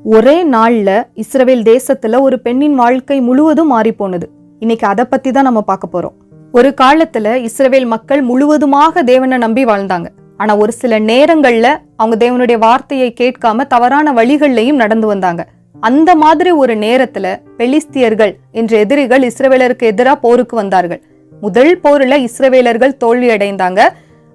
ஒரே நாள்ல இஸ்ரவேல் தேசத்துல ஒரு பெண்ணின் வாழ்க்கை முழுவதும் மாறி போனது. இன்னைக்கு அதை பத்தி தான் நம்ம பார்க்க போறோம். ஒரு காலத்துல இஸ்ரவேல் மக்கள் முழுவதுமாக தேவனை நம்பி வாழ்ந்தாங்க. ஆனா ஒரு சில நேரங்கள்ல அவங்க தேவனுடைய வார்த்தையை கேட்காம தவறான வழிகள்லையும் நடந்து வந்தாங்க. அந்த மாதிரி ஒரு நேரத்துல பெலிஸ்தியர்கள் என்ற எதிரிகள் இஸ்ரவேலருக்கு எதிராக போருக்கு வந்தார்கள். முதல் போர்ல இஸ்ரவேலர்கள் தோல்வி அடைந்தாங்க.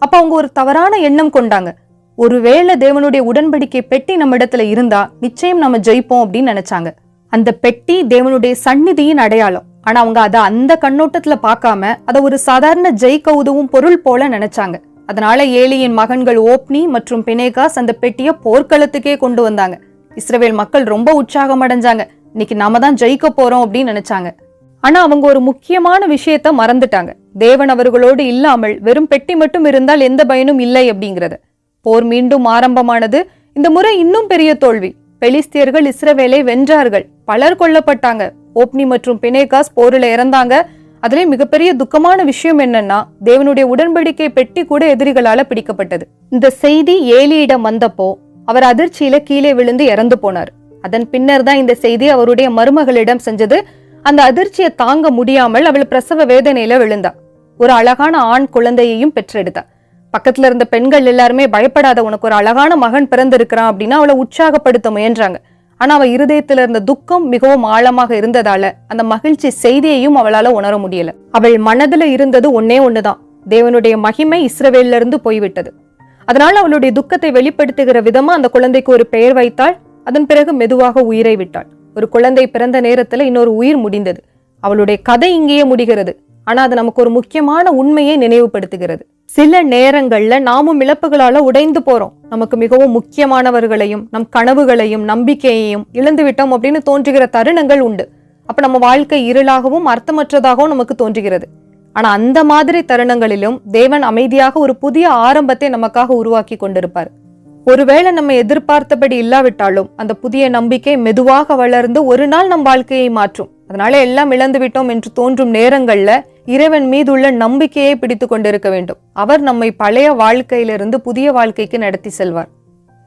அப்ப அவங்க ஒரு தவறான எண்ணம் கொண்டாங்க. ஒருவேளை தேவனுடைய உடன்படிக்கை பெட்டி நம்ம இடத்துல இருந்தா நிச்சயம் நம்ம ஜெயிப்போம் அப்படின்னு நினைச்சாங்க. அந்த பெட்டி தேவனுடைய சந்நிதியின் அடையாளம். ஆனா அவங்க அதை அந்த கண்ணோட்டத்துல பார்க்காம அதை ஒரு சாதாரண ஜெயிக்க உதவும் பொருள் போல நினைச்சாங்க. அதனால ஏலியின் மகன்கள் ஓப்னி மற்றும் பினேகாஸ் அந்த பெட்டியை போர்க்களத்துக்கே கொண்டு வந்தாங்க. இஸ்ரவேல் மக்கள் ரொம்ப உற்சாகம் அடைஞ்சாங்க. இன்னைக்கு நாம தான் ஜெயிக்க போறோம் அப்படின்னு நினைச்சாங்க. ஆனா அவங்க ஒரு முக்கியமான விஷயத்த மறந்துட்டாங்க. தேவன் அவர்களோடு இல்லாமல் வெறும் பெட்டி மட்டும் இருந்தால் எந்த பயனும் இல்லை அப்படிங்கறது. போர் மீண்டும் ஆரம்பமானது. இந்த முறை இன்னும் பெரிய தோல்வி. பெலிஸ்தியர்கள் இஸ்ரவேலை வென்றார்கள். பலர் கொல்லப்பட்டாங்க. ஓப்னி மற்றும் பினேகாஸ் போரில் இறந்தாங்க. அதிலே மிகப்பெரிய துக்கமான விஷயம் என்னன்னா, தேவனுடைய உடன்படிக்கை பெட்டி கூட எதிரிகளால பிடிக்கப்பட்டது. இந்த செய்தி ஏலியிடம் வந்தப்போ அவர் அதிர்ச்சியில கீழே விழுந்து இறந்து போனார். அதன் பின்னர் தான் இந்த செய்தி அவருடைய மருமகளிடம் செஞ்சது. அந்த அதிர்ச்சியை தாங்க முடியாமல் அவள் பிரசவ வேதனையில விழுந்தா. ஒரு அழகான ஆண் குழந்தையையும் பெற்றெடுத்தா. பக்கத்துல இருந்த பெண்கள் எல்லாருமே பயப்படாத, உனக்கு ஒரு அழகான மகன் பிறந்திருக்கிறான் அப்படின்னு அவளை உற்சாகப்படுத்த முயன்றாங்க. ஆனா அவ இருதயத்துல இருந்த துக்கம் மிகவும் ஆழமாக இருந்ததால அந்த மகிழ்ச்சி செய்தியையும் அவளால உணர முடியல. அவள் மனதுல இருந்தது ஒன்னே ஒண்ணுதான், தேவனுடைய மகிமை இஸ்ரவேல்ல இருந்து போய்விட்டது. அதனால அவளுடைய துக்கத்தை வெளிப்படுத்துகிற விதமா அந்த குழந்தைக்கு ஒரு பெயர் வைத்தாள். அதன் பிறகு மெதுவாக உயிரை விட்டாள். ஒரு குழந்தை பிறந்த நேரத்துல இன்னொரு உயிர் முடிந்தது. அவளுடைய கதை இங்கேயே முடிகிறது. ஆனா அது நமக்கு ஒரு முக்கியமான உண்மையை நினைவுபடுத்துகிறது. சில நேரங்கள்ல நாமும் இழப்புகளால உடைந்து போறோம். நமக்கு மிகவும் முக்கியமானவர்களையும் நம் கனவுகளையும் நம்பிக்கையையும் இழந்து விட்டோம் அப்படின்னு தோன்றுகிற தருணங்கள் உண்டு. அப்ப நம்ம வாழ்க்கை இருளாகவும் அர்த்தமற்றதாகவும் நமக்கு தோன்றுகிறது. ஆனா அந்த மாதிரி தருணங்களிலும் தேவன் அமைதியாக ஒரு புதிய ஆரம்பத்தை நமக்காக உருவாக்கி கொண்டிருப்பார். ஒருவேளை நம்ம எதிர்பார்த்தபடி இல்லாவிட்டாலும் அந்த புதிய நம்பிக்கை மெதுவாக வளர்ந்து ஒரு நாள் நம் வாழ்க்கையை மாற்றும். அதனால எல்லாம் இழந்து விட்டோம் என்று தோன்றும் நேரங்கள்ல இறைவன் மீதுள்ள நம்பிக்கையை பிடித்து கொண்டிருக்க வேண்டும். அவர் நம்மை பழைய வாழ்க்கையிலிருந்து புதிய வாழ்க்கைக்கு நடத்தி செல்வார்.